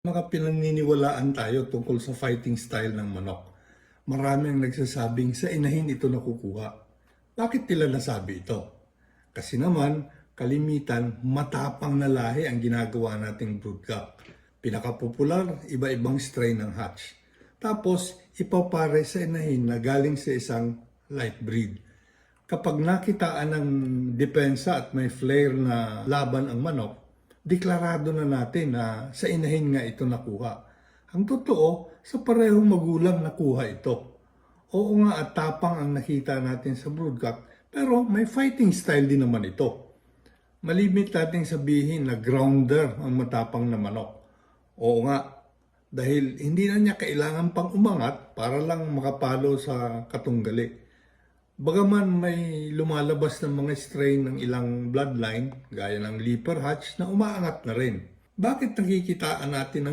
Mga pinaniniwalaan tayo tungkol sa fighting style ng manok. Marami ang nagsasabing sa inahin ito nakukuha. Bakit nila nasabi ito? Kasi naman, kalimitan, matapang na lahi ang ginagawa nating broodcock. Pinakapopular, iba-ibang strain ng hatch. Tapos, ipapare sa inahin na galing sa isang light breed. Kapag nakitaan ng depensa at may flair na laban ang manok, deklarado na natin na sa inahin nga ito nakuha. Ang totoo, sa parehong magulang nakuha ito. Oo nga at tapang ang nakita natin sa broodcock, pero may fighting style din naman ito. Malimit nating sabihin na grounder ang matapang na manok. Oo nga, dahil hindi na niya kailangan pang umangat para lang makapalo sa katunggali. Bagaman may lumalabas ng mga strain ng ilang bloodline, gaya ng Liver Hatch, na umaangat na rin. Bakit nakikitaan natin ng